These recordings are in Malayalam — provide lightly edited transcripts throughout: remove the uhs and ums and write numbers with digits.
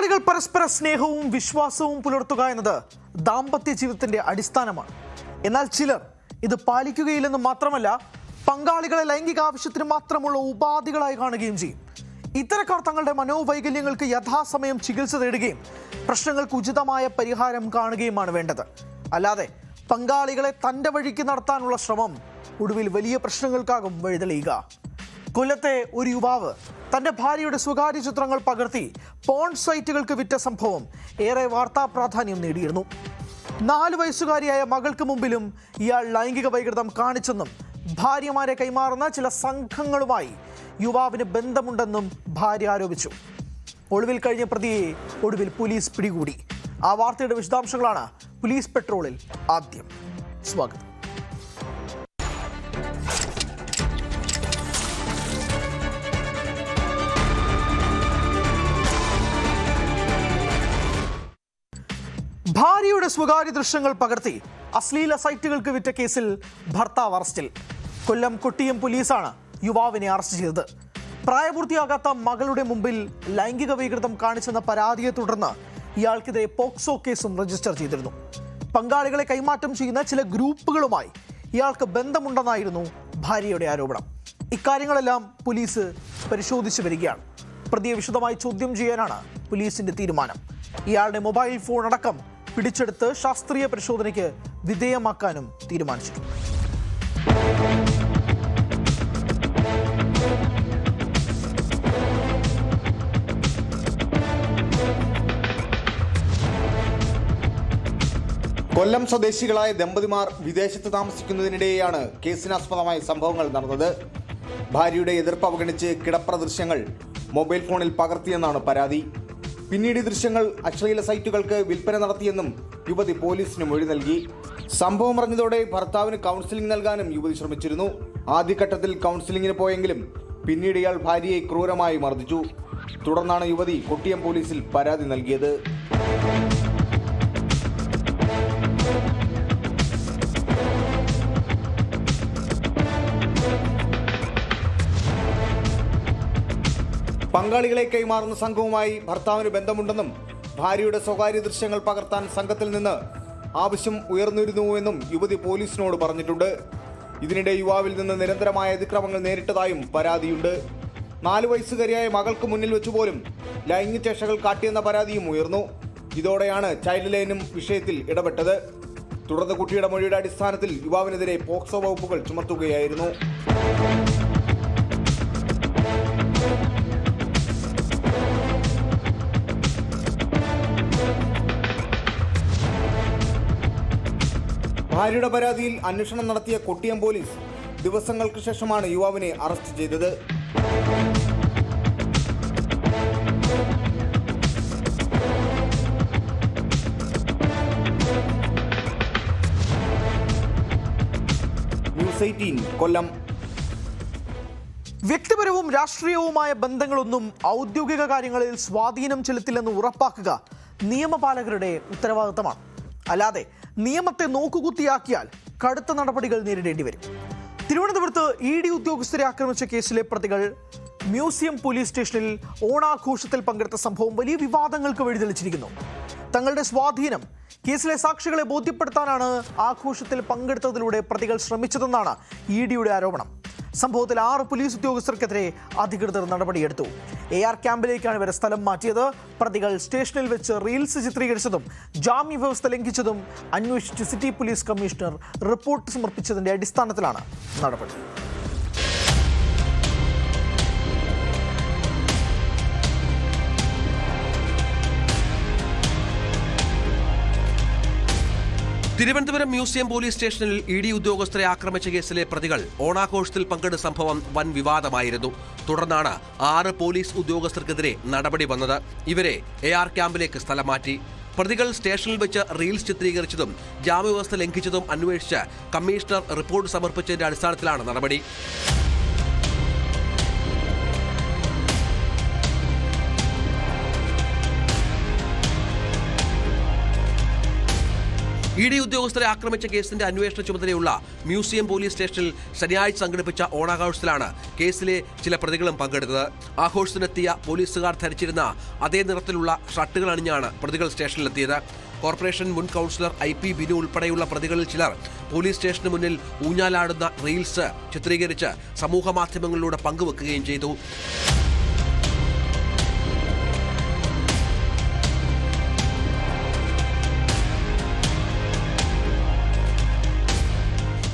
പങ്കാളികൾ പരസ്പര സ്നേഹവും വിശ്വാസവും പുലർത്തുക എന്നത് ദാമ്പത്യ ജീവിതത്തിന്റെ അടിസ്ഥാനമാണ്. എന്നാൽ ചിലർ ഇത് പാലിക്കുകയില്ലെന്ന് മാത്രമല്ല, പങ്കാളികളെ ലൈംഗിക ആവശ്യത്തിന് മാത്രമുള്ള ഉപാധികളായി കാണുകയും ചെയ്യും. ഇത്തരക്കാർ തങ്ങളുടെ മനോവൈകല്യങ്ങൾക്ക് യഥാസമയം ചികിത്സ തേടുകയും പ്രശ്നങ്ങൾക്ക് ഉചിതമായ പരിഹാരം കാണുകയുമാണ് വേണ്ടത്. അല്ലാതെ പങ്കാളികളെ തൻ്റെ വഴിക്ക് നടത്താനുള്ള ശ്രമം ഒടുവിൽ വലിയ പ്രശ്നങ്ങൾക്കാകും വഴിതെളിയുക. കൊല്ലത്തെ ഒരു യുവാവ് തൻ്റെ ഭാര്യയുടെ സ്വകാര്യ ചിത്രങ്ങൾ പകർത്തി പോൺ സൈറ്റുകൾക്ക് വിറ്റ സംഭവം ഏറെ വാർത്താ പ്രാധാന്യം നേടിയിരുന്നു. 4 വയസ്സുകാരിയായ മകൾക്ക് മുമ്പിലും ഇയാൾ ലൈംഗിക വൈകൃതം കാണിച്ചെന്നും ഭാര്യമാരെ കൈമാറുന്ന ചില സംഘങ്ങളുമായി യുവാവിന് ബന്ധമുണ്ടെന്നും ഭാര്യ ആരോപിച്ചു. ഒളിവിൽ കഴിഞ്ഞ പ്രതിയെ ഒടുവിൽ പോലീസ് പിടികൂടി. ആ വാർത്തയുടെ വിശദാംശങ്ങളാണ് പോലീസ് പെട്രോളിൽ ആദ്യം. സ്വാഗതം. ഭാര്യയുടെ സ്വകാര്യ ദൃശ്യങ്ങൾ പകർത്തി അശ്ലീല സൈറ്റുകൾക്ക് വിറ്റ കേസിൽ ഭർത്താവ് അറസ്റ്റിൽ. കൊല്ലം കൊട്ടിയം പോലീസാണ് യുവാവിനെ അറസ്റ്റ് ചെയ്തത്. പ്രായപൂർത്തിയാകാത്ത മകളുടെ മുമ്പിൽ ലൈംഗിക വൈകൃതം കാണിച്ചെന്ന പരാതിയെ തുടർന്ന് ഇയാൾക്കെതിരെ പോക്സോ കേസും രജിസ്റ്റർ ചെയ്തിരുന്നു. പങ്കാളികളെ കൈമാറ്റം ചെയ്യുന്ന ചില ഗ്രൂപ്പുകളുമായി ഇയാൾക്ക് ബന്ധമുണ്ടെന്നായിരുന്നു ഭാര്യയുടെ ആരോപണം. ഇക്കാര്യങ്ങളെല്ലാം പോലീസ് പരിശോധിച്ചു വരികയാണ്. പ്രതിയെ വിശദമായി ചോദ്യം ചെയ്യാനാണ് പോലീസിന്റെ തീരുമാനം. ഇയാളുടെ മൊബൈൽ ഫോൺ അടക്കം പിടിച്ചെടുത്ത് ശാസ്ത്രീയ പരിശോധനയ്ക്ക് വിധേയമാക്കാനും തീരുമാനിച്ചിട്ടുണ്ട്. കൊല്ലം സ്വദേശികളായ ദമ്പതിമാർ വിദേശത്ത് താമസിക്കുന്നതിനിടെയാണ് കേസിനാസ്പദമായ സംഭവങ്ങൾ നടന്നത്. ഭാര്യയുടെ എതിർപ്പ് അവഗണിച്ച് കിടപ്പറ ദൃശ്യങ്ങൾ മൊബൈൽ ഫോണിൽ പകർത്തിയെന്നാണ് പരാതി. പിന്നീട് ഈ ദൃശ്യങ്ങൾ അശ്ലീല സൈറ്റുകൾക്ക് വിൽപ്പന നടത്തിയെന്നും യുവതി പോലീസിന് മൊഴി നൽകി. സംഭവം അറിഞ്ഞതോടെ ഭർത്താവിന് കൗൺസിലിംഗ് നൽകാനും യുവതി ശ്രമിച്ചിരുന്നു. ആദ്യഘട്ടത്തിൽ കൗൺസിലിംഗിന് പോയെങ്കിലും പിന്നീട് ഇയാൾ ഭാര്യയെ ക്രൂരമായി മർദ്ദിച്ചു. തുടർന്നാണ് യുവതി കൊട്ടിയം പോലീസിൽ പരാതി നൽകിയത്. പങ്കാളികളെ കൈമാറുന്ന സംഘവുമായി ഭർത്താവിന് ബന്ധമുണ്ടെന്നും ഭാര്യയുടെ സ്വകാര്യ ദൃശ്യങ്ങൾ പകർത്താൻ സംഘത്തിൽ നിന്ന് ആവശ്യം ഉയർന്നിരുന്നുവെന്നും യുവതി പോലീസിനോട് പറഞ്ഞിട്ടുണ്ട്. ഇതിനിടെ യുവാവിൽ നിന്ന് നിരന്തരമായ അതിക്രമങ്ങൾ നേരിട്ടതായും പരാതിയുണ്ട്. 4 വയസ്സുകാരിയായ മകൾക്ക് മുന്നിൽ വെച്ചുപോലും ലൈംഗിക ചേഷ്ടകൾ കാട്ടിയെന്ന പരാതിയും ഉയർന്നു. ഇതോടെയാണ് ചൈൽഡ് ലൈനും വിഷയത്തിൽ ഇടപെട്ടത്. തുടർന്ന് കുട്ടിയുടെ മൊഴിയുടെ അടിസ്ഥാനത്തിൽ യുവാവിനെതിരെ പോക്സോ വകുപ്പുകൾ ചുമത്തുകയായിരുന്നു. ഭാര്യയുടെ പരാതിയിൽ അന്വേഷണം നടത്തിയ കൊട്ടിയം പോലീസ് ദിവസങ്ങൾക്ക് ശേഷമാണ് യുവാവിനെ അറസ്റ്റ് ചെയ്തത്. ന്യൂസ് 18 കൊല്ലം. വ്യക്തിപരവും രാഷ്ട്രീയവുമായ ബന്ധങ്ങളൊന്നും ഔദ്യോഗിക കാര്യങ്ങളിൽ സ്വാധീനം ചെലുത്തില്ലെന്ന് ഉറപ്പാക്കുക നിയമപാലകരുടെ ഉത്തരവാദിത്തമാണ്. അല്ലാതെ നിയമത്തെ നോക്കുകുത്തിയാക്കിയാൽ കടുത്ത നടപടികൾ നേരിടേണ്ടി വരും. തിരുവനന്തപുരത്ത് ED ഉദ്യോഗസ്ഥരെ ആക്രമിച്ച കേസിലെ പ്രതികൾ മ്യൂസിയം പോലീസ് സ്റ്റേഷനിൽ ഓണാഘോഷത്തിൽ പങ്കെടുത്ത സംഭവം വലിയ വിവാദങ്ങൾക്ക് വഴിതെളിച്ചിരിക്കുന്നു. തങ്ങളുടെ സ്വാധീനം കേസിലെ സാക്ഷികളെ ബോധ്യപ്പെടുത്താനാണ് ആഘോഷത്തിൽ പങ്കെടുത്തതിലൂടെ പ്രതികൾ ശ്രമിച്ചതെന്നാണ് EDയുടെ ആരോപണം. സംഭവത്തിൽ 6 പോലീസ് ഉദ്യോഗസ്ഥർക്കെതിരെ അധികൃതർ നടപടിയെടുത്തു. AR ക്യാമ്പിലേക്കാണ് ഇവരെ സ്ഥലം മാറ്റിയത്. പ്രതികൾ സ്റ്റേഷനിൽ വെച്ച് റീൽസ് ചിത്രീകരിച്ചതും ജാമ്യ വ്യവസ്ഥ ലംഘിച്ചതും അന്വേഷിച്ച് സിറ്റി പോലീസ് കമ്മീഷണർ റിപ്പോർട്ട് സമർപ്പിച്ചതിന്റെ അടിസ്ഥാനത്തിലാണ് നടപടി. തിരുവനന്തപുരം മ്യൂസിയം പോലീസ് സ്റ്റേഷനിൽ ED ഉദ്യോഗസ്ഥരെ ആക്രമിച്ച കേസിലെ പ്രതികൾ ഓണാഘോഷത്തിൽ പങ്കെടുത്ത സംഭവം വൻ വിവാദമായിരുന്നു. തുടർന്നാണ് 6 പോലീസ് ഉദ്യോഗസ്ഥർക്കെതിരെ നടപടി വന്നത്. ഇവരെ AR ക്യാമ്പിലേക്ക് സ്ഥലം മാറ്റി. പ്രതികൾ സ്റ്റേഷനിൽ വെച്ച് റീൽസ് ചിത്രീകരിച്ചതും ജാമ്യവ്യവസ്ഥ ലംഘിച്ചതും അന്വേഷിച്ച് കമ്മീഷണർ റിപ്പോർട്ട് സമർപ്പിച്ചതിന്റെ അടിസ്ഥാനത്തിലാണ് നടപടി. ED ഉദ്യോഗസ്ഥരെ ആക്രമിച്ച കേസിന്റെ അന്വേഷണ ചുമതലയുള്ള മ്യൂസിയം പോലീസ് സ്റ്റേഷനിൽ ശനിയാഴ്ച സംഘടിപ്പിച്ച ഓണാഘോഷത്തിലാണ് കേസിലെ ചില പ്രതികളും പങ്കെടുത്തത്. ആഘോഷത്തിനെത്തിയ പോലീസുകാർ ധരിച്ചിരുന്ന അതേ നിറത്തിലുള്ള ഷർട്ടുകൾ അണിഞ്ഞാണ് പ്രതികൾ സ്റ്റേഷനിലെത്തിയത്. കോർപ്പറേഷൻ മുൻ കൗൺസിലർ IP ബിനു ഉൾപ്പെടെയുള്ള പ്രതികളിൽ ചിലർ പോലീസ് സ്റ്റേഷന് മുന്നിൽ ഊഞ്ഞാലാടുന്ന റീൽസ് ചിത്രീകരിച്ച് സമൂഹ മാധ്യമങ്ങളിലൂടെ പങ്കുവെക്കുകയും ചെയ്തു.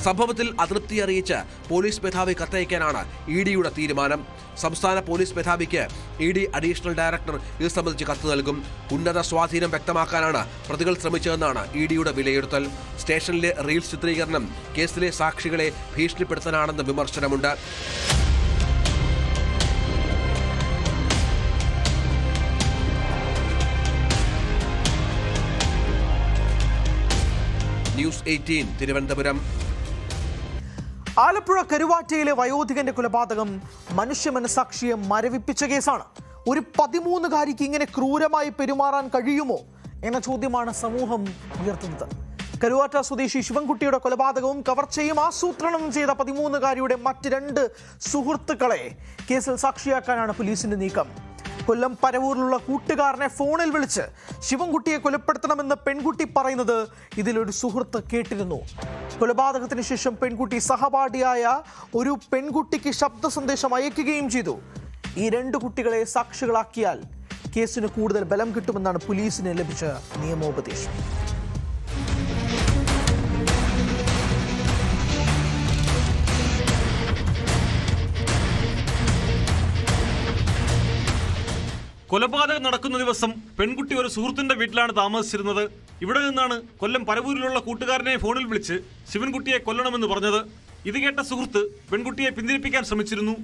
സംഭവത്തിൽ അതൃപ്തി അറിയിച്ച് പോലീസ് മേധാവി കത്തയക്കാനാണ് EDയുടെ തീരുമാനം. സംസ്ഥാന പോലീസ് മേധാവിക്ക് ED അഡീഷണൽ ഡയറക്ടർ ഇത് സംബന്ധിച്ച് കത്ത് നൽകും. ഉന്നത സ്വാധീനം വ്യക്തമാക്കാനാണ് പ്രതികൾ ശ്രമിച്ചതെന്നാണ് EDയുടെ വിലയിരുത്തൽ. സ്റ്റേഷനിലെ റീൽസ് ചിത്രീകരണം കേസിലെ സാക്ഷികളെ ഭീഷണിപ്പെടുത്താനാണെന്ന് വിമർശനമുണ്ട്. ന്യൂസ് 18 തിരുവനന്തപുരം. ആലപ്പുഴ കരുവാറ്റയിലെ വയോധികന്റെ കൊലപാതകം മനുഷ്യ മനസാക്ഷിയെ മരവിപ്പിച്ച കേസാണ്. ഒരു 13-കാരിക്ക് ഇങ്ങനെ ക്രൂരമായി പെരുമാറാൻ കഴിയുമോ എന്ന ചോദ്യമാണ് സമൂഹം ഉയർത്തുന്നത്. കരുവാറ്റ സ്വദേശി ശിവൻകുട്ടിയുടെ കൊലപാതകവും കവർച്ചയും ആസൂത്രണം ചെയ്ത 13-കാരിയുടെ മറ്റ് 2 സുഹൃത്തുക്കളെ കേസിൽ സാക്ഷിയാക്കാനാണ് പോലീസിന്റെ നീക്കം. കൊല്ലം പരവൂരിലുള്ള കൂട്ടുകാരനെ ഫോണിൽ വിളിച്ച് ശിവൻകുട്ടിയെ കൊലപ്പെടുത്തണമെന്ന് പെൺകുട്ടി പറയുന്നത് ഇതിലൊരു സുഹൃത്ത് കേട്ടിരുന്നു. കൊലപാതകത്തിന് ശേഷം പെൺകുട്ടി സഹപാഠിയായ ഒരു പെൺകുട്ടിക്ക് ശബ്ദ സന്ദേശം അയക്കുകയും ചെയ്തു. ഈ 2 കുട്ടികളെ സാക്ഷികളാക്കിയാൽ കേസിന് കൂടുതൽ ബലം കിട്ടുമെന്നാണ് പോലീസിന് ലഭിച്ച നിയമോപദേശം. കൊലപാതകം നടക്കുന്ന ദിവസം പെൺകുട്ടി ഒരു സുഹൃത്തിന്റെ വീട്ടിലാണ് താമസിച്ചിരുന്നത്. ഇവിടെ നിന്നാണ് കൊല്ലം പരവൂരിലുള്ള കൂട്ടുകാരനെ ഫോണിൽ വിളിച്ച് ശിവൻകുട്ടിയെ കൊല്ലണമെന്ന് പറഞ്ഞത്. ഇത് കേട്ട സുഹൃത്ത് പെൺകുട്ടിയെ പിന്തിരിപ്പിക്കാൻ ശ്രമിച്ചിരുന്നു.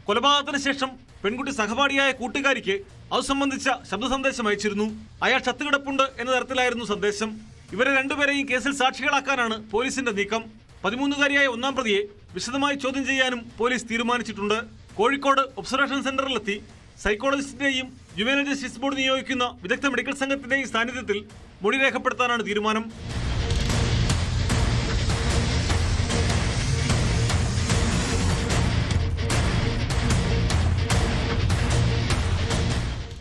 കൊലപാതകത്തിന് ശേഷം പെൺകുട്ടി സഹപാഠിയായ കൂട്ടുകാരിക്ക് അത് സംബന്ധിച്ച ശബ്ദ സന്ദേശം അയച്ചിരുന്നു. അയാൾ ചത്തുകിടപ്പുണ്ട് എന്ന തരത്തിലായിരുന്നു സന്ദേശം. ഇവരെ 2പേരെയും കേസിൽ സാക്ഷികളാക്കാനാണ് പോലീസിന്റെ നീക്കം. 13-കാരിയായ 1-ാം പ്രതിയെ വിശദമായി ചോദ്യം ചെയ്യാനും പോലീസ് തീരുമാനിച്ചിട്ടുണ്ട്. കോഴിക്കോട് ഒബ്സർവേഷൻ സെന്ററിലെത്തി സൈക്കോളജിസ്റ്റിന്റെയും ജുവനൈൽ ജസ്റ്റിസ് ബോർഡ് നിയോഗിക്കുന്ന വിദഗ്ധ മെഡിക്കൽ സംഘത്തിന്റെയും സാന്നിധ്യത്തിൽ മൊഴി രേഖപ്പെടുത്താനാണ് തീരുമാനം.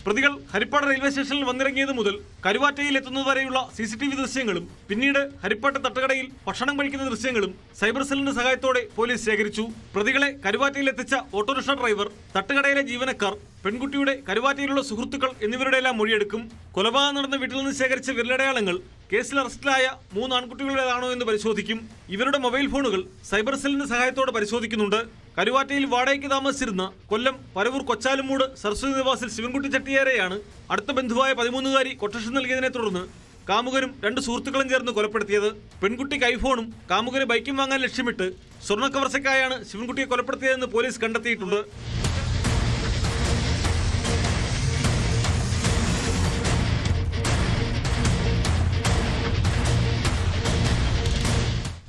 പ്രതികൾ ഹരിപ്പാട് റെയിൽവേ സ്റ്റേഷനിൽ വന്നിറങ്ങിയത് മുതൽ കരുവാറ്റയിൽ എത്തുന്നതുവരെയുള്ള CCTV ദൃശ്യങ്ങളും പിന്നീട് ഹരിപ്പാട്ട് തട്ടുകടയിൽ ഭക്ഷണം കഴിക്കുന്ന ദൃശ്യങ്ങളും സൈബർ സെല്ലിന്റെ സഹായത്തോടെ പോലീസ് ശേഖരിച്ചു. പ്രതികളെ കരുവാറ്റയിൽ എത്തിച്ച ഓട്ടോറിക്ഷ ഡ്രൈവർ, തട്ടുകടയിലെ ജീവനക്കാർ, പെൺകുട്ടിയുടെ കരുവാറ്റയിലുള്ള സുഹൃത്തുക്കൾ എന്നിവരുടെ എല്ലാം മൊഴിയെടുക്കും. കൊലപാതകം നടന്ന വീട്ടിൽ നിന്ന് ശേഖരിച്ച വിരലടയാളങ്ങൾ കേസിൽ അറസ്റ്റിലായ 3 ആൺകുട്ടികളുടേതാണോ എന്ന് പരിശോധിക്കും. ഇവരുടെ മൊബൈൽ ഫോണുകൾ സൈബർ സെല്ലിന്റെ സഹായത്തോടെ പരിശോധിക്കുന്നുണ്ട്. കരുവാറ്റയിൽ വാടകയ്ക്ക് താമസിച്ചിരുന്ന കൊല്ലം പരവൂർ കൊച്ചാലുമൂട് സരസ്വതി നിവാസിൽ ശിവൻകുട്ടി ചെട്ടിയാരെയാണ് അടുത്ത ബന്ധുവായ 13-കാരി കൊട്ടേഷൻ നൽകിയതിനെ തുടർന്ന് കാമുകനും 2 സുഹൃത്തുക്കളും ചേർന്ന് കൊലപ്പെടുത്തിയത്. പെൺകുട്ടിക്ക് ഐഫോണും കാമുകന് ബൈക്കും വാങ്ങാൻ ലക്ഷ്യമിട്ട് സ്വർണ്ണ കവർച്ചയ്ക്കായാണ് ശിവൻകുട്ടിയെ കൊലപ്പെടുത്തിയതെന്ന് പോലീസ് കണ്ടെത്തിയിട്ടുണ്ട്.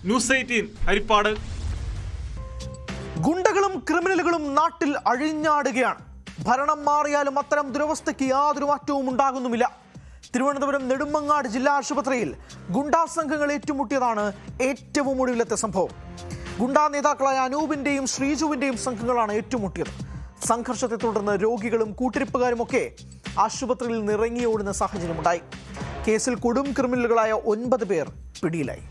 ന്യൂസ് 18 ഹരിപ്പാട്. ഗുണ്ടകളും ക്രിമിനലുകളും നാട്ടിൽ അഴിഞ്ഞാടുകയാണ്. ഭരണം മാറിയാലും അത്തരം ദുരവസ്ഥയ്ക്ക് യാതൊരു മാറ്റവും ഉണ്ടാകുന്നുമില്ല. തിരുവനന്തപുരം നെടുമങ്ങാട് ജില്ലാ ആശുപത്രിയിൽ ഗുണ്ടാ സംഘങ്ങൾ ഏറ്റുമുട്ടിയതാണ് ഏറ്റവും ഒടുവിലത്തെ സംഭവം. ഗുണ്ടാ നേതാക്കളായ അനൂപിന്റെയും ശ്രീജുവിന്റെയും സംഘങ്ങളാണ് ഏറ്റുമുട്ടിയത്. സംഘർഷത്തെ തുടർന്ന് രോഗികളും കൂട്ടിരിപ്പുകാരുമൊക്കെ ആശുപത്രിയിൽ നിറങ്ങി ഓടുന്ന സാഹചര്യമുണ്ടായി. കേസിൽ കൊടും ക്രിമിനലുകളായ 9 പേർ പിടിയിലായി.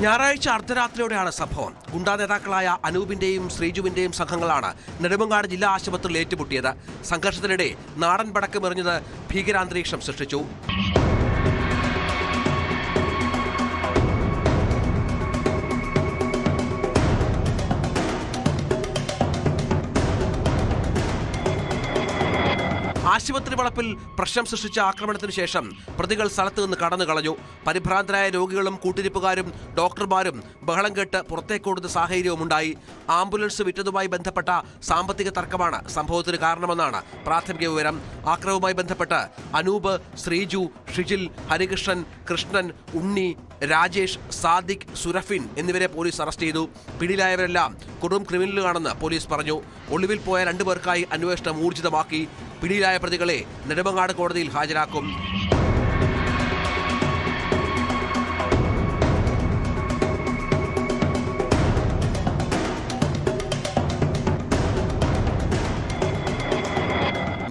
ഞായറാഴ്ച അർദ്ധരാത്രിയോടെയാണ് സംഭവം. ഗുണ്ടാ നേതാക്കളായ അനൂപിന്റെയും ശ്രീജുവിന്റെയും സംഘങ്ങളാണ് നെടുമങ്ങാട് ജില്ലാ ആശുപത്രിയിൽ ഏറ്റുമുട്ടിയത്. സംഘർഷത്തിനിടെ നാടൻ പടക്കമെറിഞ്ഞത് ഭീകരാന്തരീക്ഷം സൃഷ്ടിച്ചു. ആശുപത്രി വളപ്പിൽ പ്രശ്നം സൃഷ്ടിച്ച ആക്രമണത്തിന് ശേഷം പ്രതികൾ സ്ഥലത്ത് നിന്ന് കടന്നു കളഞ്ഞു. പരിഭ്രാന്തരായ രോഗികളും കൂട്ടിരിപ്പുകാരും ഡോക്ടർമാരും ബഹളം കേട്ട് പുറത്തേക്കോടുന്ന സാഹചര്യവുമുണ്ടായി. ആംബുലൻസ് വിറ്റതുമായി ബന്ധപ്പെട്ട സാമ്പത്തിക തർക്കമാണ് സംഭവത്തിന് കാരണമെന്നാണ് പ്രാഥമിക വിവരം. ആക്രമണവുമായി ബന്ധപ്പെട്ട് അനൂപ്, ശ്രീജു, ഷിജിൽ, ഹരികൃഷ്ണൻ, കൃഷ്ണൻ, ഉണ്ണി, രാജേഷ്, സാദിഖ്, സുരഫിൻ എന്നിവരെ പോലീസ് അറസ്റ്റ് ചെയ്തു. പിടിയിലായവരെല്ലാം കൊടും ക്രിമിനലുകളാണെന്ന് പോലീസ് പറഞ്ഞു. ഒളിവിൽ പോയ 2 പേർക്കായി അന്വേഷണം ഊർജിതമാക്കി. പിടിയിലായ പ്രതികളെ നെടുമങ്ങാട് കോടതിയിൽ ഹാജരാക്കും.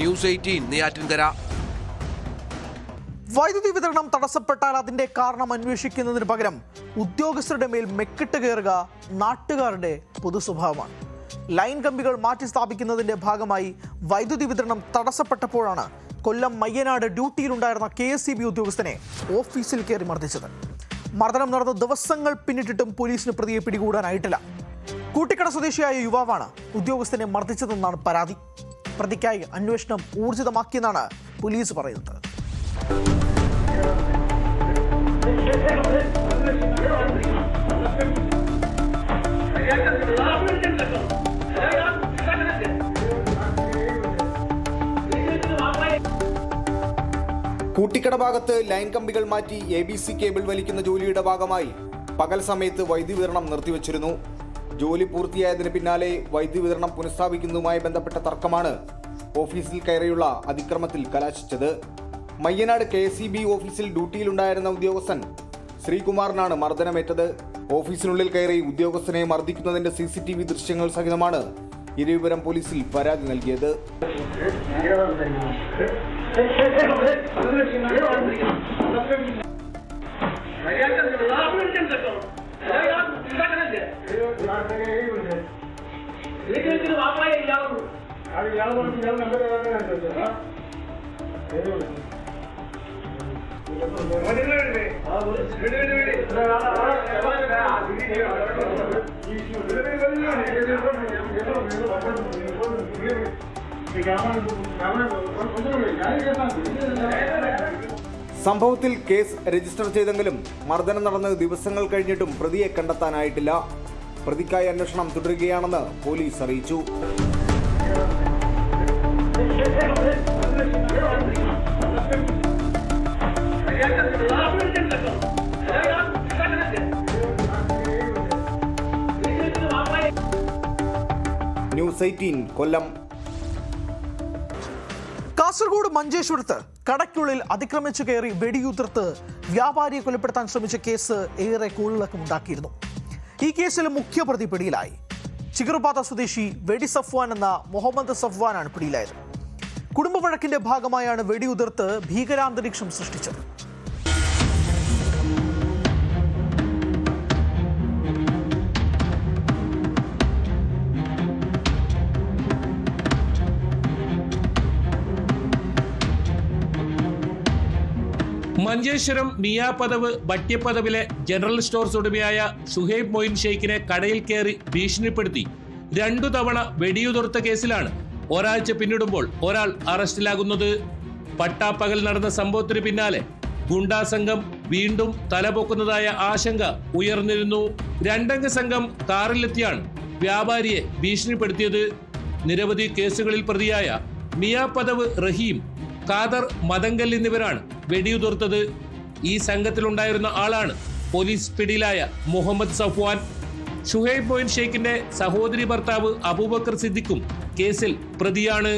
ന്യൂസ് 18 നെയ്യാറ്റിൻകര. വൈദ്യുതി വിതരണം തടസ്സപ്പെട്ടാൽ അതിന്റെ കാരണം അന്വേഷിക്കുന്നതിന് പകരം ഉദ്യോഗസ്ഥരുടെ മേൽ മെക്കിട്ട് കയറുക നാട്ടുകാരുടെ പൊതു സ്വഭാവമാണ്. ലൈൻ കമ്പികൾ മാറ്റി സ്ഥാപിക്കുന്നതിന്റെ ഭാഗമായി വൈദ്യുതി വിതരണം തടസ്സപ്പെട്ടപ്പോഴാണ് കൊല്ലം മയ്യനാട് ഡ്യൂട്ടിയിലുണ്ടായിരുന്ന KSEB ഉദ്യോഗസ്ഥനെ ഓഫീസിൽ കയറി മർദ്ദിച്ചത്. മർദ്ദനം നടന്ന ദിവസങ്ങൾ പിന്നിട്ടിട്ടും പോലീസിന് പ്രതിയെ പിടികൂടാനായിട്ടില്ല. കൂട്ടിക്കട സ്വദേശിയായ യുവാവാണ് ഉദ്യോഗസ്ഥനെ മർദ്ദിച്ചതെന്നാണ് പരാതി. പ്രതിക്കായി അന്വേഷണം ഊർജിതമാക്കിയെന്നാണ് പോലീസ് പറയുന്നത്. കൂട്ടിക്കട ഭാഗത്ത് ലൈൻ കമ്പികൾ മാറ്റി ABC കേബിൾ വലിക്കുന്ന ജോലിയുടെ ഭാഗമായി പകൽ സമയത്ത് വൈദ്യുതി വിതരണം നിർത്തിവച്ചിരുന്നു. ജോലി പൂർത്തിയായതിന് പിന്നാലെ വൈദ്യുതി വിതരണം പുനഃസ്ഥാപിക്കുന്നതുമായി ബന്ധപ്പെട്ട തർക്കമാണ് ഓഫീസിൽ കയറിയുള്ള അതിക്രമത്തിൽ കലാശിച്ചത്. മയ്യനാട് KSEB ഓഫീസിൽ ഡ്യൂട്ടിയിലുണ്ടായിരുന്ന ഉദ്യോഗസ്ഥൻ ശ്രീകുമാറിനാണ് മർദ്ദനമേറ്റത്. ഓഫീസിനുള്ളിൽ കയറി ഉദ്യോഗസ്ഥനെ മർദ്ദിക്കുന്നതിന്റെ CCTV ദൃശ്യങ്ങൾ സഹിതമാണ് ഇരുവിപുരം പോലീസിൽ പരാതി നൽകിയത്. സംഭവത്തിൽ കേസ് രജിസ്റ്റർ ചെയ്തെങ്കിലും മർദ്ദനം നടന്ന് ദിവസങ്ങൾ കഴിഞ്ഞിട്ടും പ്രതിയെ കണ്ടെത്താനായിട്ടില്ല. പ്രതിക്കായി അന്വേഷണം തുടരുകയാണെന്ന് പോലീസ് അറിയിച്ചു. ന്യൂസ് 18 കൊല്ലം. കാസർഗോഡ് മഞ്ചേശ്വരത്ത് കടയ്ക്കുള്ളിൽ അതിക്രമിച്ചു കയറി വെടിയുതിർത്ത് വ്യാപാരിയെ കൊലപ്പെടുത്താൻ ശ്രമിച്ച കേസ് ഏറെ കോളിളക്കമുണ്ടാക്കിയിരുന്നു. ഈ കേസിൽ മുഖ്യപ്രതി പിടിയിലായി. ചിഗറുപാത സ്വദേശി വെടി സഫ്വാൻ എന്ന മുഹമ്മദ് സഫ്വാനാണ് പിടിയിലായത്. കുടുംബ വഴക്കിന്റെ ഭാഗമായാണ് വെടിയുതിർത്ത് ഭീകരാന്തരീക്ഷം സൃഷ്ടിച്ചത്. മഞ്ചേശ്വരം മിയാപദവ് ഭട്യപദവിലെ ജനറൽ സ്റ്റോർസ് ഉടമയായ ഷുഹൈബ് മൊയിൻ ഷെയ്ഖിനെ കടയിൽ കയറി ഭീഷണിപ്പെടുത്തി 2 തവണ വെടിയുതിർത്ത കേസിലാണ് ഒരാഴ്ച പിന്നിടുമ്പോൾ ഒരാൾ അറസ്റ്റിലാകുന്നത്. പട്ടാപ്പകൽ നടന്ന സംഭവത്തിന് പിന്നാലെ ഗുണ്ടാ സംഘം വീണ്ടും തലപൊക്കുന്നതായ ആശങ്ക ഉയർന്നിരുന്നു. 2 അംഗ സംഘം കാറിലെത്തിയാണ് വ്യാപാരിയെ ഭീഷണിപ്പെടുത്തിയത്. നിരവധി കേസുകളിൽ പ്രതിയായ മിയാപദവ് റഹീം, ഖാദർ, മദങ്കൽ എന്നിവരാണ് വെടിയുതിർത്തത്. ഈ സംഘത്തിലുണ്ടായിരുന്ന ആളാണ് പോലീസ് പിടിയിലായ മുഹമ്മദ് സഫ്വാൻ. ഷുഹൈബ് മൊയിൻ ഷെയ്ഖിന്റെ സഹോദരി ഭർത്താവ് അബൂബക്കർ സിദ്ദിഖും കേസിൽ പ്രതിയാണ്.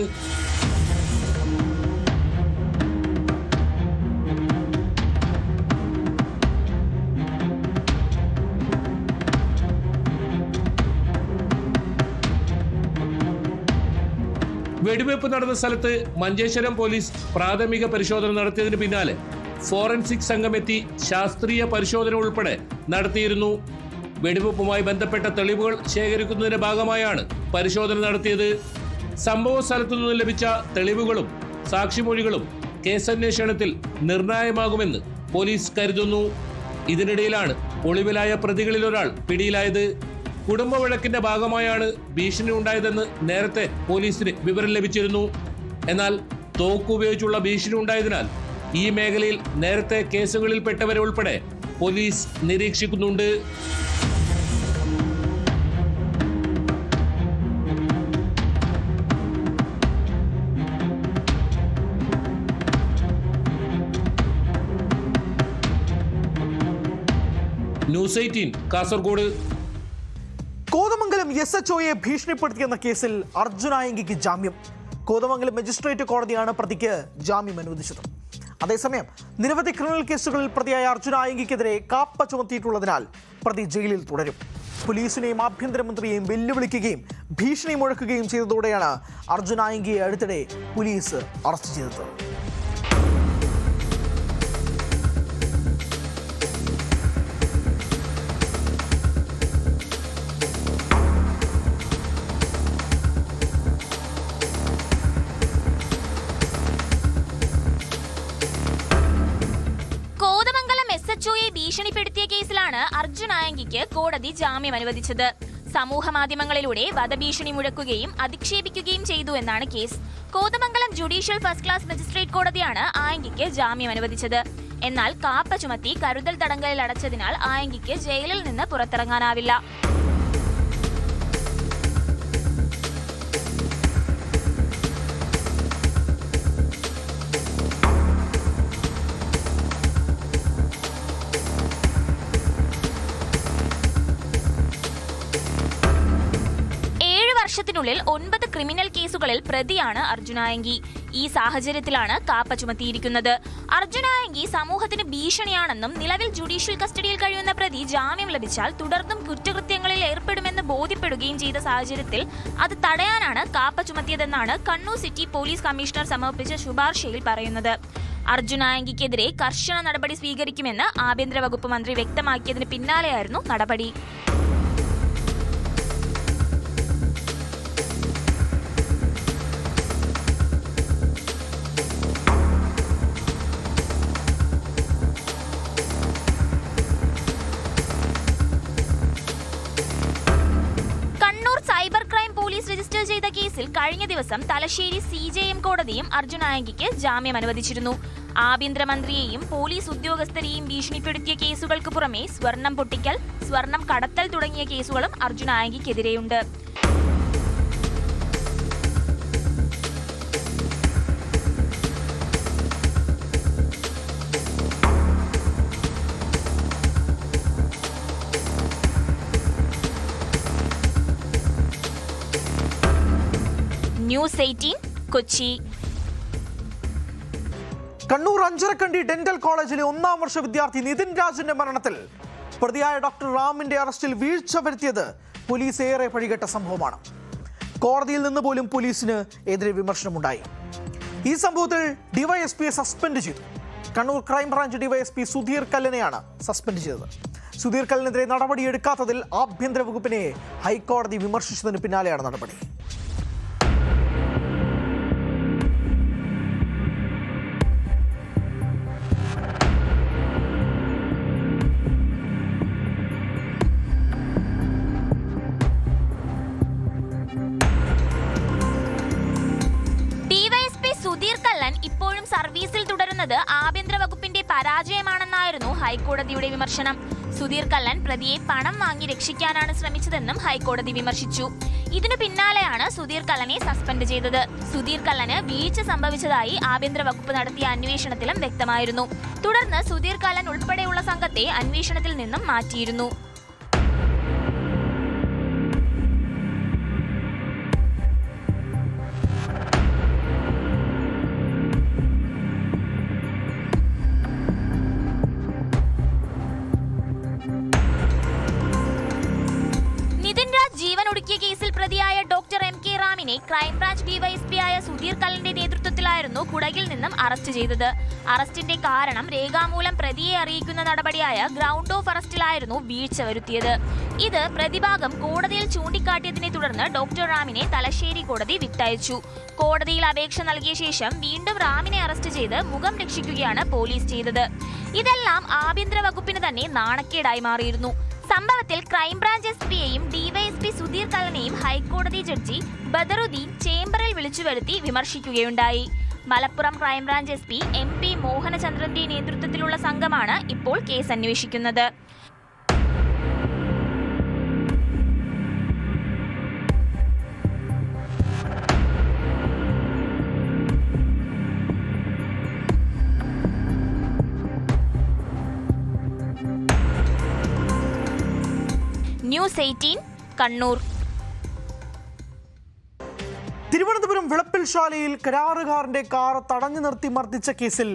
വെടിവെപ്പ് നടന്ന സ്ഥലത്ത് മഞ്ചേശ്വരം പോലീസ് പ്രാഥമിക പരിശോധന നടത്തിയതിന് പിന്നാലെ ഫോറൻസിക് സംഘമെത്തി ശാസ്ത്രീയ പരിശോധന ഉൾപ്പെടെ നടത്തിയിരുന്നു. വെടിവെപ്പുമായി ബന്ധപ്പെട്ട തെളിവുകൾ ശേഖരിക്കുന്നതിന്റെ ഭാഗമായാണ് പരിശോധന നടത്തിയത്. സംഭവ സ്ഥലത്തു നിന്ന് ലഭിച്ച തെളിവുകളും സാക്ഷിമൊഴികളും കേസന്വേഷണത്തിൽ നിർണായകമാകുമെന്ന് പോലീസ് കരുതുന്നു. ഇതിനിടയിലാണ് ഒളിവിലായ പ്രതികളിൽ ഒരാൾ പിടിയിലായത്. കുടുംബ വഴക്കിന്റെ ഭാഗമായാണ് ഭീഷണി ഉണ്ടായതെന്ന് നേരത്തെ പോലീസിന് വിവരം ലഭിച്ചിരുന്നു. എന്നാൽ തോക്കുപയോഗിച്ചുള്ള ഭീഷണി ഉണ്ടായതിനാൽ ഈ മേഖലയിൽ നേരത്തെ കേസുകളിൽപ്പെട്ടവരെ ഉൾപ്പെടെ പോലീസ് നിരീക്ഷിക്കുന്നുണ്ട്. ന്യൂസ് 18 കാസർഗോഡ്. കോതമംഗലം SHOയെ ഭീഷണിപ്പെടുത്തിയെന്ന കേസിൽ അർജുൻ ആയങ്കിക്ക് ജാമ്യം. കോതമംഗലം മജിസ്ട്രേറ്റ് കോടതിയാണ് പ്രതിക്ക് ജാമ്യം അനുവദിച്ചത്. അതേസമയം നിരവധി ക്രിമിനൽ കേസുകളിൽ പ്രതിയായ അർജുൻ ആയങ്കിക്കെതിരെ കാപ്പ ചുമത്തിയിട്ടുള്ളതിനാൽ പ്രതി ജയിലിൽ തുടരും. പോലീസിനെയും ആഭ്യന്തരമന്ത്രിയെയും വെല്ലുവിളിക്കുകയും ഭീഷണി മുഴക്കുകയും ചെയ്തതോടെയാണ് അർജുൻ ആയങ്കിയെ അടുത്തിടെ പോലീസ് അറസ്റ്റ് ചെയ്തത്. SHOയെ ഭീഷണിപ്പെടുത്തിയ കേസിലാണ് അർജുൻ ആയങ്കിക്ക് കോടതി ജാമ്യം അനുവദിച്ചത്. സമൂഹ മാധ്യമങ്ങളിലൂടെ വധഭീഷണി മുഴക്കുകയും അധിക്ഷേപിക്കുകയും ചെയ്തു എന്നാണ് case. Kothamangalam judicial first class magistrate കോടതിയാണ് ആയങ്കിക്ക് ജാമ്യം അനുവദിച്ചത്. എന്നാൽ കാപ്പ ചുമത്തി കരുതൽ തടങ്കലിൽ അടച്ചതിനാൽ ആയങ്കിക്ക് ജയിലിൽ നിന്ന് പുറത്തിറങ്ങാനാവില്ല. വർഷത്തിനുള്ളിൽ 9 ക്രിമിനൽ കേസുകളിൽ പ്രതിയാണ് അർജുൻ ആയങ്കി. ഈ സാഹചര്യത്തിലാണ് കാപ്പ ചുമത്തിയിരിക്കുന്നത്. അർജുൻ ആയങ്കി സമൂഹത്തിന് ഭീഷണിയാണെന്നും നിലവിൽ ജുഡീഷ്യൽ കസ്റ്റഡിയിൽ കഴിയുന്ന പ്രതി ജാമ്യം ലഭിച്ചാൽ തുടർന്നും കുറ്റകൃത്യങ്ങളിൽ ഏർപ്പെടുമെന്ന് ബോധ്യപ്പെടുകയും ചെയ്ത സാഹചര്യത്തിൽ അത് തടയാനാണ് കാപ്പ ചുമത്തിയതെന്നാണ് കണ്ണൂർ സിറ്റി പോലീസ് കമ്മീഷണർ സമർപ്പിച്ച ശുപാർശയിൽ പറയുന്നത്. അർജുൻ ആയങ്കിക്കെതിരെ കർശന നടപടി സ്വീകരിക്കുമെന്ന് ആഭ്യന്തര വകുപ്പ് മന്ത്രി വ്യക്തമാക്കിയതിന് പിന്നാലെയായിരുന്നു നടപടി. സൈബർ ക്രൈം പോലീസ് രജിസ്റ്റർ ചെയ്ത കേസിൽ കഴിഞ്ഞ ദിവസം തലശ്ശേരി CJM കോടതിയും അർജുൻ ആയങ്കിക്ക് ജാമ്യം അനുവദിച്ചിരുന്നു. ആഭ്യന്തരമന്ത്രിയെയും പോലീസ് ഉദ്യോഗസ്ഥരെയും ഭീഷണിപ്പെടുത്തിയ കേസുകൾക്ക് പുറമെ സ്വർണം പൊട്ടിക്കൽ, സ്വർണം കടത്തൽ തുടങ്ങിയ കേസുകളും അർജുൻ ആയങ്കിക്കെതിരെയുണ്ട്. ന്യൂസ് 18 കൊച്ചി. കണ്ണൂർ അഞ്ചരക്കണ്ടി ഡെന്റൽ കോളേജിലെ 1ാം വർഷ വിദ്യാർത്ഥി നിതിൻ രാജിന്റെ മരണത്തിൽ പ്രതിയായ ഡോക്ടർ റാമിന്റെ അറസ്റ്റിൽ വീഴ്ച വരുത്തിയത് പോലീസ് ഏറെ പഴികെട്ട സംഭവമാണ്. കോടതിയിൽ നിന്ന് പോലും പോലീസിന് എതിരെ വിമർശനമുണ്ടായി. ഈ സംഭവത്തിൽ ഡിവൈഎസ്പിയെ സസ്പെൻഡ് ചെയ്തു. കണ്ണൂർ ക്രൈംബ്രാഞ്ച് ഡിവൈഎസ്പി സുധീർ കല്ലനെയാണ് സസ്പെൻഡ് ചെയ്തത്. സുധീർ കല്ലനെതിരെ നടപടിയെടുക്കാത്തതിൽ ആഭ്യന്തര വകുപ്പിനെ ഹൈക്കോടതി വിമർശിച്ചതിന് പിന്നാലെയാണ് നടപടി. സുധീർ കല്ലൻ ഇപ്പോഴും സർവീസിൽ തുടരുന്നത് ആഭ്യന്തര വകുപ്പിന്റെ പരാജയമാണെന്നായിരുന്നു ഹൈക്കോടതിയുടെ വിമർശനം. സുധീർ കല്ലൻ പ്രതിയെ പണം വാങ്ങി രക്ഷിക്കാനാണ് ശ്രമിച്ചതെന്നും ഹൈക്കോടതി വിമർശിച്ചു. ഇതിനു പിന്നാലെയാണ് സുധീർ കല്ലനെ സസ്പെൻഡ് ചെയ്തത്. സുധീർ കല്ലന് വീഴ്ച സംഭവിച്ചതായി ആഭ്യന്തര വകുപ്പ് നടത്തിയ അന്വേഷണത്തിലും വ്യക്തമായിരുന്നു. തുടർന്ന് സുധീർ കല്ലൻ ഉൾപ്പെടെയുള്ള സംഘത്തെ അന്വേഷണത്തിൽ നിന്നും മാറ്റിയിരുന്നു. ജീവനൊടുക്കിയ കേസിൽ പ്രതിയായ ഡോക്ടർ MK റാമിനെ ക്രൈംബ്രാഞ്ച് ഡിവൈഎസ്പിയായ സുധീർ കല്ലന്റെ നേതൃത്വത്തിലായിരുന്നു കുടകിൽ നിന്നും അറസ്റ്റ് ചെയ്തത്. അറസ്റ്റിന്റെ കാരണം രേഖാമൂലം പ്രതിയെ അറിയിക്കുന്ന നടപടിയായ ഗ്രൗണ്ട് ഓഫ് അറസ്റ്റിലായിരുന്നു വീഴ്ച വരുത്തിയത്. ഇത് പ്രതിഭാഗം കോടതിയിൽ ചൂണ്ടിക്കാട്ടിയതിനെ തുടർന്ന് ഡോക്ടർ റാമിനെ തലശ്ശേരി കോടതി വിട്ടയച്ചു. കോടതിയിൽ അപേക്ഷ നൽകിയ ശേഷം വീണ്ടും റാമിനെ അറസ്റ്റ് ചെയ്ത് മുഖം രക്ഷിക്കുകയാണ് പോലീസ് ചെയ്തത്. ഇതെല്ലാം ആഭ്യന്തര വകുപ്പിന് തന്നെ നാണക്കേടായി മാറിയിരുന്നു. സംഭവത്തിൽ ക്രൈംബ്രാഞ്ച് എസ്പിയെയും ഡിവൈഎസ്പി സുധീർ കല്ലനെയും ഹൈക്കോടതി ജഡ്ജി ബദറുദ്ദീൻ ചേംബറിൽ വിളിച്ചു വരുത്തി വിമർശിക്കുകയുണ്ടായി. മലപ്പുറം ക്രൈംബ്രാഞ്ച് SP MP മോഹനചന്ദ്രന്റെ നേതൃത്വത്തിലുള്ള സംഘമാണ് ഇപ്പോൾ കേസ് അന്വേഷിക്കുന്നത്. ന്യൂസ് 18 കണ്ണൂർ. തിരുവനന്തപുരം വിളപ്പിൽശാലയിൽ കരാറുകാരന്റെ കാർ തടഞ്ഞു നിർത്തി മർദ്ദിച്ച കേസിൽ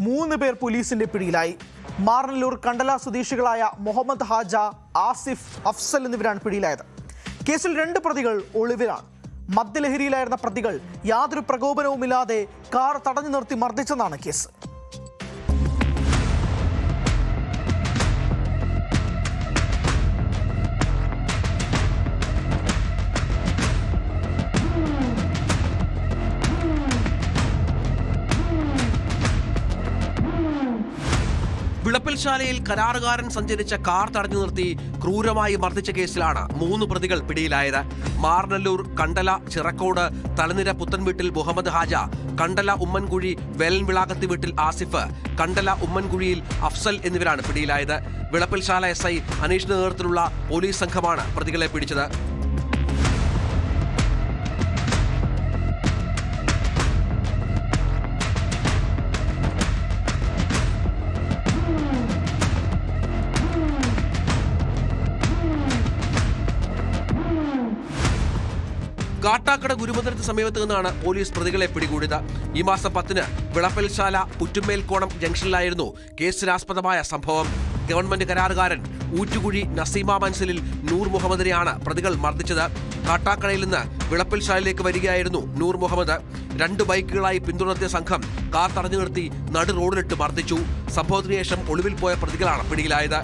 3 പേർ പോലീസിന്റെ പിടിയിലായി. മാറനല്ലൂർ കണ്ടല സ്വദേശികളായ മുഹമ്മദ് ഹാജ, ആസിഫ്, അഫ്സൽ എന്നിവരാണ് പിടിയിലായത്. കേസിൽ 2 പ്രതികൾ ഒളിവിലാണ്. മദ്യലഹരിയിലായിരുന്ന പ്രതികൾ യാതൊരു പ്രകോപനവുമില്ലാതെ കാർ തടഞ്ഞു നിർത്തി മർദ്ദിച്ചെന്നാണ് കേസ്. വിളപ്പിൽശാലയിൽ കരാറുകാരൻ സഞ്ചരിച്ച കാർ തടഞ്ഞു നിർത്തി ക്രൂരമായി മർദ്ദിച്ച കേസിലാണ് 3 പ്രതികൾ പിടിയിലായത്. മാറനല്ലൂർ കണ്ടല ചിറക്കോട് തലനിര പുത്തൻവീട്ടിൽ മുഹമ്മദ് ഹാജ, കണ്ടല ഉമ്മൻകുഴി വേലൻവിളാകത്തി വീട്ടിൽ ആസിഫ്, കണ്ടല ഉമ്മൻകുഴിയിൽ അഫ്സൽ എന്നിവരാണ് പിടിയിലായത്. വിളപ്പിൽശാല SI അനീഷിന്റെ നേതൃത്വത്തിലുള്ള പോലീസ് സംഘമാണ് പ്രതികളെ പിടിച്ചത്. കാട്ടാക്കട ഗുരുമന്ദിരത്തിന് സമീപത്ത് നിന്നാണ് പോലീസ് പ്രതികളെ പിടികൂടിയത്. ഈ മാസം 10-ന് വിളപ്പിൽശാല പുറ്റുമേൽക്കോണം ജംഗ്ഷനിലായിരുന്നു കേസിനാസ്പദമായ സംഭവം. ഗവൺമെന്റ് കരാറുകാരൻ ഊറ്റുകുഴി നസീമ മൻസിലിൽ നൂർ മുഹമ്മദിനെയാണ് പ്രതികൾ മർദ്ദിച്ചത്. കാട്ടാക്കടയിൽ നിന്ന് വിളപ്പിൽശാലയിലേക്ക് വരികയായിരുന്നു നൂർ മുഹമ്മദ്. 2 ബൈക്കുകളായി പിന്തുടർത്തിയ സംഘം കാർ തടഞ്ഞു നിർത്തി നടു റോഡിലിട്ട് മർദ്ദിച്ചു. സംഭവത്തിന് ശേഷം ഒളിവിൽ പോയ പ്രതികളാണ് പിടിയിലായത്.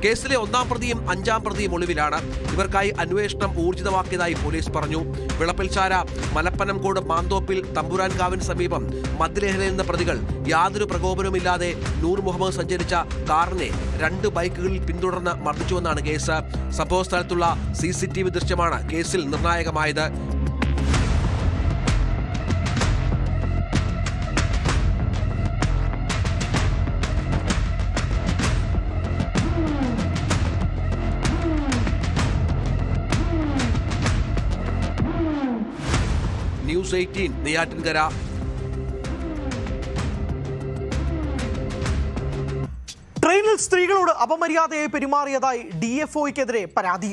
കേസിലെ 1-ാം പ്രതിയും 5-ാം പ്രതിയും ഒളിവിലാണ്. ഇവർക്കായി അന്വേഷണം ഊർജിതമാക്കിയതായി പോലീസ് പറഞ്ഞു. വിളപ്പിൽശാല മലപ്പനംകോട് മാന്തോപ്പിൽ തമ്പുരാൻകാവിന് സമീപം മദ്യലഹരിയിൽ നിന്ന പ്രതികൾ യാതൊരു പ്രകോപനവുമില്ലാതെ നൂർ മുഹമ്മദ് സഞ്ചരിച്ച കാറിനെ 2 ബൈക്കുകളിൽ പിന്തുടർന്ന് മർദ്ദിച്ചുവെന്നാണ് കേസ്. സംഭവസ്ഥലത്തുള്ള CCTV ദൃശ്യമാണ് കേസിൽ നിർണായകമായത്. ന്യൂസ് 18 നെയ്യാറ്റിൻകര. ട്രെയിനിൽ സ്ത്രീകളോട് അപമര്യാദയായി പെരുമാറിയതായി DFOയ്ക്കെതിരെ പരാതി.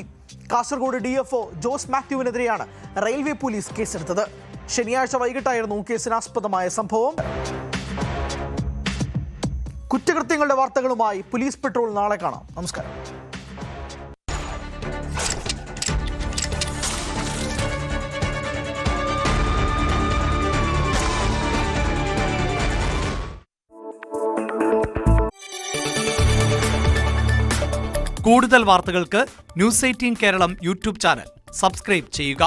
കാസർഗോഡ് DFO ജോസ് മാത്യുവിനെതിരെയാണ് റെയിൽവേ പോലീസ് കേസെടുത്തത്. ശനിയാഴ്ച വൈകിട്ടായിരുന്നു കേസിനാസ്പദമായ സംഭവം. കുറ്റകൃത്യങ്ങളുടെ വാർത്തകളുമായി പോലീസ് പെട്രോൾ നാളെ കാണാം. നമസ്കാരം. കൂടുതൽ വാർത്തകൾക്ക് news 18 Keralam YouTube channel subscribe ചെയ്യുക.